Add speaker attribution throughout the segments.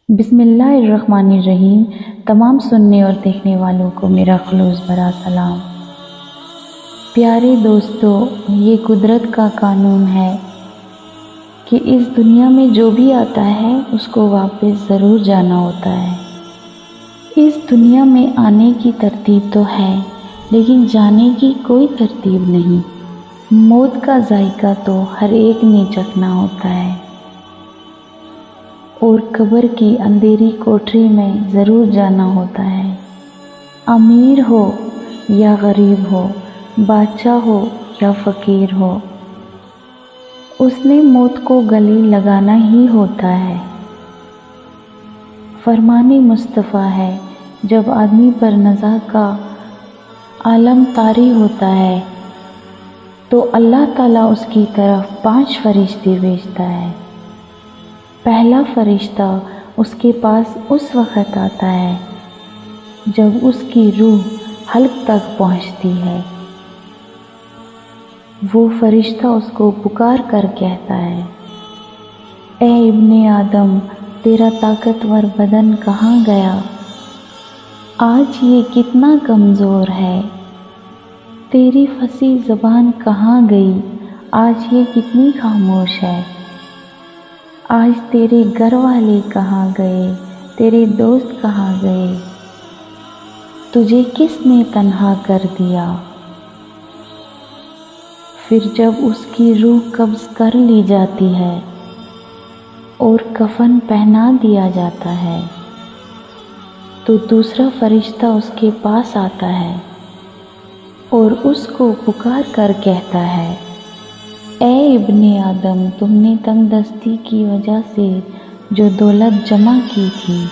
Speaker 1: بسم اللہ الرحمن الرحیم۔ تمام سننے اور دیکھنے والوں کو میرا خلوص بھرا سلام۔ پیارے دوستو، یہ قدرت کا قانون ہے کہ اس دنیا میں جو بھی آتا ہے اس کو واپس ضرور جانا ہوتا ہے۔ اس دنیا میں آنے کی ترتیب تو ہے لیکن جانے کی کوئی ترتیب نہیں۔ موت کا ذائقہ تو ہر ایک نے چکھنا ہوتا ہے اور قبر کی اندھیری کوٹری میں ضرور جانا ہوتا ہے۔ امیر ہو یا غریب ہو، بادشاہ ہو یا فقیر ہو، اس نے موت کو گلے لگانا ہی ہوتا ہے۔ فرمان مصطفیٰ ہے، جب آدمی پر نزا کا عالم طاری ہوتا ہے تو اللہ تعالیٰ اس کی طرف 5 فرشتے بھیجتا ہے۔ پہلا فرشتہ اس کے پاس اس وقت آتا ہے جب اس کی روح حلق تک پہنچتی ہے۔ وہ فرشتہ اس کو پکار کر کہتا ہے، اے ابن آدم، تیرا طاقتور بدن کہاں گیا؟ آج یہ کتنا کمزور ہے۔ تیری فصیح زبان کہاں گئی؟ آج یہ کتنی خاموش ہے۔ آج تیرے گھر والے کہاں گئے؟ تیرے دوست کہاں گئے؟ تجھے کس نے تنہا کر دیا؟ پھر جب اس کی روح قبض کر لی جاتی ہے اور کفن پہنا دیا جاتا ہے تو دوسرا فرشتہ اس کے پاس آتا ہے اور اس کو پکار کر کہتا ہے، اے ابن آدم، تم نے تنگ دستی کی وجہ سے جو دولت جمع کی تھی،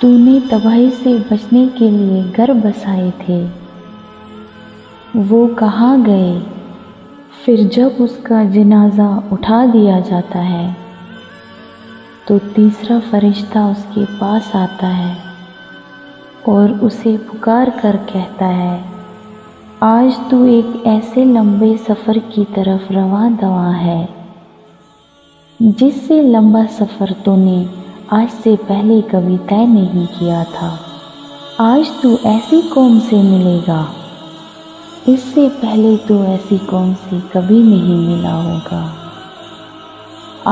Speaker 1: تو نے تباہی سے بچنے کے لیے گھر بسائے تھے، وہ کہاں گئے؟ پھر جب اس کا جنازہ اٹھا دیا جاتا ہے تو تیسرا فرشتہ اس کے پاس آتا ہے اور اسے پکار کر کہتا ہے، آج تو ایک ایسے لمبے سفر کی طرف رواں دواں ہے جس سے لمبا سفر تو نے آج سے پہلے کبھی طے نہیں کیا تھا۔ آج تو ایسی قوم سے ملے گا، اس سے پہلے تو ایسی قوم سے کبھی نہیں ملا ہوگا۔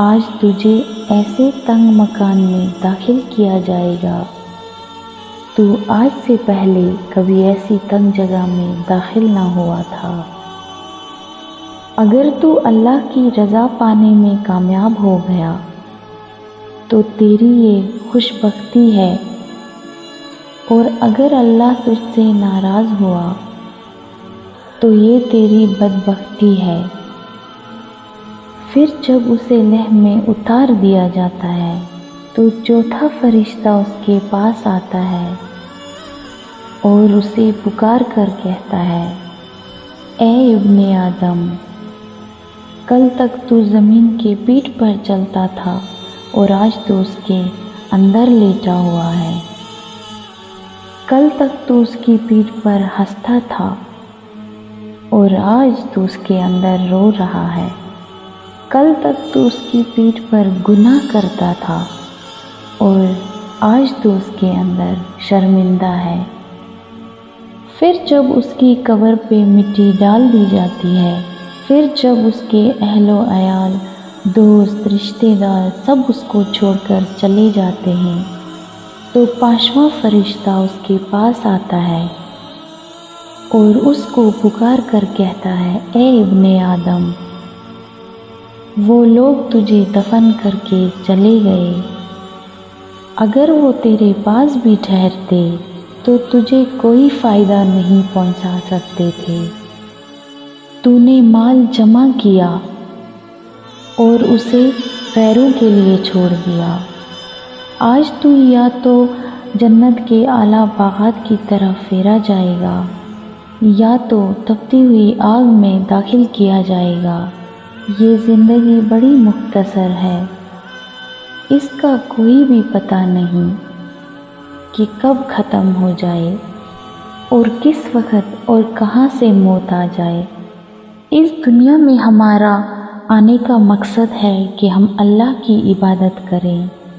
Speaker 1: آج تجھے ایسے تنگ مکان میں داخل کیا جائے گا، تو آج سے پہلے کبھی ایسی تنگ جگہ میں داخل نہ ہوا تھا۔ اگر تو اللہ کی رضا پانے میں کامیاب ہو گیا تو تیری یہ خوش بختی ہے، اور اگر اللہ تجھ سے ناراض ہوا تو یہ تیری بدبختی ہے۔ پھر جب اسے لہم میں اتار دیا جاتا ہے تو چوتھا فرشتہ اس کے پاس آتا ہے اور اسے پکار کر کہتا ہے، اے ابن آدم، کل تک تو زمین کے پیٹھ پر چلتا تھا اور آج تو اس کے اندر لیٹا ہوا ہے۔ کل تک تو اس کی پیٹھ پر ہنستا تھا اور آج تو اس کے اندر رو رہا ہے۔ کل تک تو اس کی پیٹھ پر گناہ کرتا تھا اور آج تو اس کے اندر شرمندہ ہے۔ پھر جب اس کی قبر پہ مٹی ڈال دی جاتی ہے، پھر جب اس کے اہل و عیال، دوست، رشتہ دار سب اس کو چھوڑ کر چلے جاتے ہیں تو 5واں فرشتہ اس کے پاس آتا ہے اور اس کو پکار کر کہتا ہے، اے ابن آدم، وہ لوگ تجھے دفن کر کے چلے گئے، اگر وہ تیرے پاس بھی ٹھہرتے تو تجھے کوئی فائدہ نہیں پہنچا سکتے تھے۔ تو نے مال جمع کیا اور اسے غیروں کے لیے چھوڑ دیا۔ آج تو یا تو جنت کے اعلیٰ باغات کی طرف پھیرا جائے گا یا تو تپتی ہوئی آگ میں داخل کیا جائے گا۔ یہ زندگی بڑی مختصر ہے، اس کا کوئی بھی پتہ نہیں کہ کب ختم ہو جائے اور کس وقت اور کہاں سے موت آ جائے۔ اس دنیا میں ہمارا آنے کا مقصد ہے کہ ہم اللہ کی عبادت کریں،